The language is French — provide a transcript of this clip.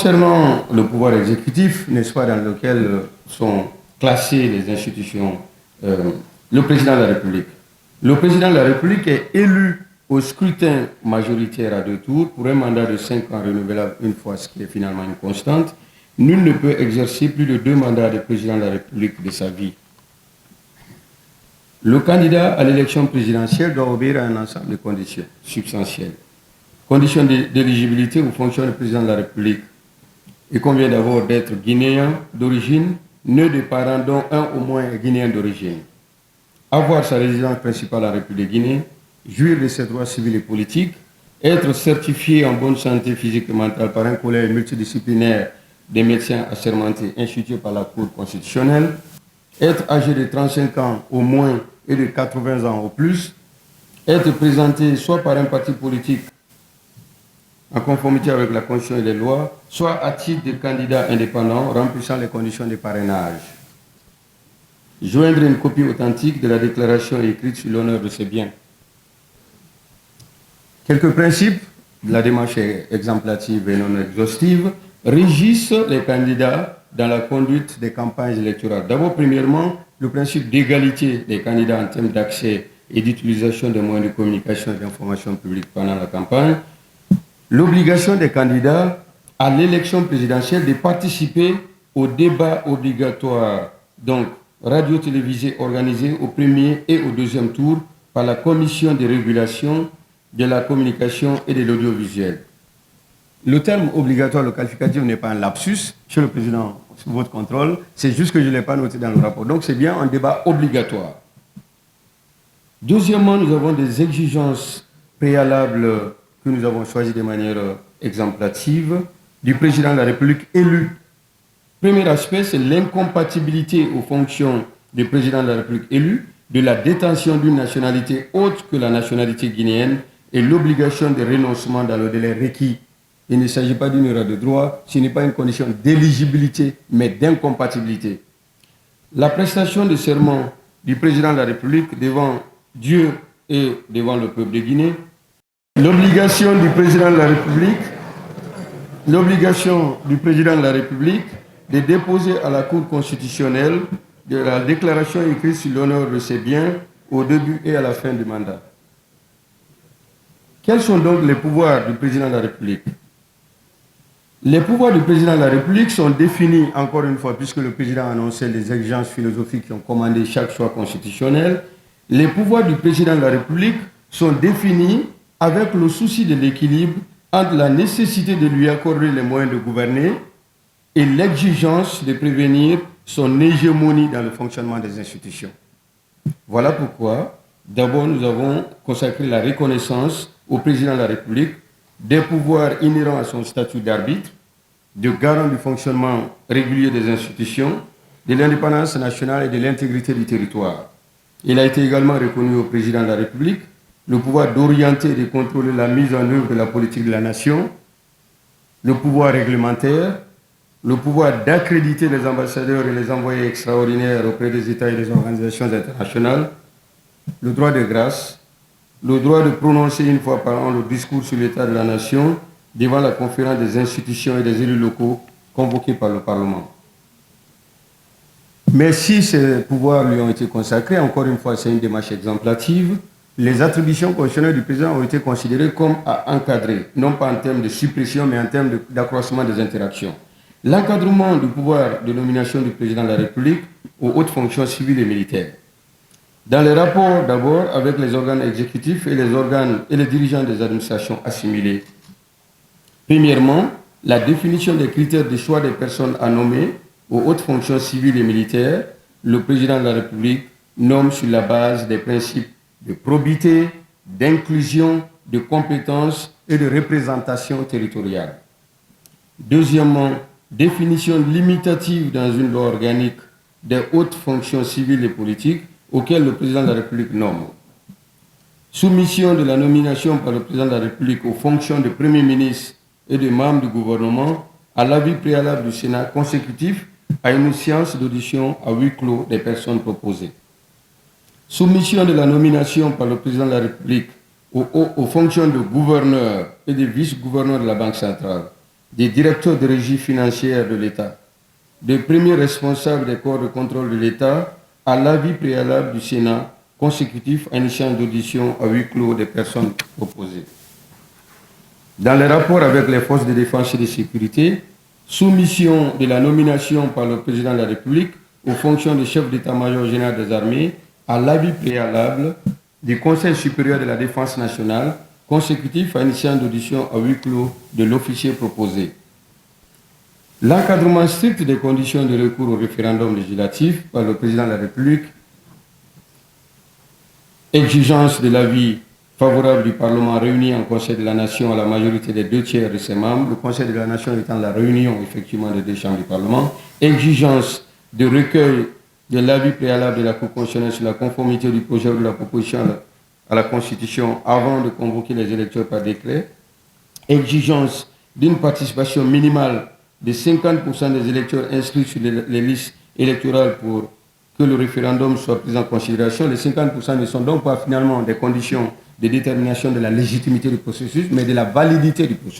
Concernant le pouvoir exécutif, n'est-ce pas, dans lequel sont classées les institutions, le président de la République. Le président de la République est élu au scrutin majoritaire à 2 tours pour un mandat de 5 ans renouvelable une fois, ce qui est finalement une constante. Nul ne peut exercer plus de 2 mandats de président de la République de sa vie. Le candidat à l'élection présidentielle doit obéir à un ensemble de conditions substantielles. Conditions d'éligibilité aux fonctions de président de la République. Il convient d'abord d'être guinéen d'origine, né de parents dont un au moins est guinéen d'origine. Avoir sa résidence principale en République de Guinée, jouir de ses droits civils et politiques, être certifié en bonne santé physique et mentale par un collège multidisciplinaire des médecins assermentés institué par la Cour constitutionnelle, être âgé de 35 ans au moins et de 80 ans au plus, être présenté soit par un parti politique en conformité avec la Constitution et les lois, soit à titre de candidat indépendant remplissant les conditions de parrainage. Joindre une copie authentique de la déclaration écrite sur l'honneur de ses biens. Quelques principes de la démarche exemplative et non exhaustive régissent les candidats dans la conduite des campagnes électorales. D'abord, premièrement, le principe d'égalité des candidats en termes d'accès et d'utilisation des moyens de communication et d'information publique pendant la campagne. L'obligation des candidats à l'élection présidentielle de participer au débat obligatoire, donc radio-télévisé organisé au premier et au deuxième tour par la Commission de régulation de la communication et de l'audiovisuel. Le terme obligatoire, le qualificatif n'est pas un lapsus, Monsieur le Président, sous votre contrôle, c'est juste que je ne l'ai pas noté dans le rapport. Donc c'est bien un débat obligatoire. Deuxièmement, nous avons des exigences préalables que nous avons choisies de manière exemplative du président de la République élu. Premier aspect, c'est l'incompatibilité aux fonctions du président de la République élu de la détention d'une nationalité autre que la nationalité guinéenne et l'obligation de renoncement dans le délai requis. Il ne s'agit pas d'une erreur de droit, ce n'est pas une condition d'éligibilité, mais d'incompatibilité. La prestation de serment du président de la République devant Dieu et devant le peuple de Guinée, l'obligation du président de la République de déposer à la Cour constitutionnelle de la déclaration écrite sur l'honneur de ses biens au début et à la fin du mandat. Quels sont donc les pouvoirs du président de la République? Les pouvoirs du président de la République sont définis, encore une fois, puisque le président a annoncé les exigences philosophiques qui ont commandé chaque choix constitutionnel. Les pouvoirs du président de la République sont définis avec le souci de l'équilibre entre la nécessité de lui accorder les moyens de gouverner et l'exigence de prévenir son hégémonie dans le fonctionnement des institutions. Voilà pourquoi, d'abord, nous avons consacré la reconnaissance au président de la République des pouvoirs inhérents à son statut d'arbitre, de garant du fonctionnement régulier des institutions, de l'indépendance nationale et de l'intégrité du territoire. Il a été également reconnu au président de la République le pouvoir d'orienter et de contrôler la mise en œuvre de la politique de la nation, le pouvoir réglementaire, le pouvoir d'accréditer les ambassadeurs et les envoyés extraordinaires auprès des États et des organisations internationales, le droit de grâce, le droit de prononcer une fois par an le discours sur l'état de la nation devant la conférence des institutions et des élus locaux convoqués par le Parlement. Mais si ces pouvoirs lui ont été consacrés, encore une fois, c'est une démarche exemplative, les attributions constitutionnelles du président ont été considérées comme à encadrer, non pas en termes de suppression, mais en termes d'accroissement des interactions. L'encadrement du pouvoir de nomination du président de la République aux hautes fonctions civiles et militaires. Dans les rapports d'abord avec les organes exécutifs et les organes et les dirigeants des administrations assimilées. Premièrement, la définition des critères de choix des personnes à nommer aux hautes fonctions civiles et militaires, le président de la République nomme sur la base des principes de probité, d'inclusion, de compétence et de représentation territoriale. Deuxièmement, définition limitative dans une loi organique des hautes fonctions civiles et politiques auxquelles le président de la République nomme. Soumission de la nomination par le président de la République aux fonctions de Premier ministre et de membres du gouvernement à l'avis préalable du Sénat consécutif à une séance d'audition à huis clos des personnes proposées. Soumission de la nomination par le président de la République aux fonctions de gouverneur et de vice-gouverneur de la Banque centrale des directeurs de régie financière de l'État, des premiers responsables des corps de contrôle de l'État, à l'avis préalable du Sénat consécutif à une échéance d'audition à huis clos des personnes opposées. Dans les rapports avec les forces de défense et de sécurité, soumission de la nomination par le président de la République aux fonctions de chef d'état-major général des armées à l'avis préalable du Conseil supérieur de la défense nationale consécutif à une séance d'audition à huis clos de l'officier proposé. L'encadrement strict des conditions de recours au référendum législatif par le président de la République, exigence de l'avis favorable du Parlement réuni en Conseil de la Nation à la majorité des 2/3 de ses membres, le Conseil de la Nation étant la réunion effectivement des deux chambres du Parlement, exigence de recueil de l'avis préalable de la Cour constitutionnelle sur la conformité du projet ou de la proposition à la Constitution avant de convoquer les électeurs par décret, exigence d'une participation minimale de 50% des électeurs inscrits sur les listes électorales pour que le référendum soit pris en considération. Les 50% ne sont donc pas finalement des conditions de détermination de la légitimité du processus, mais de la validité du processus.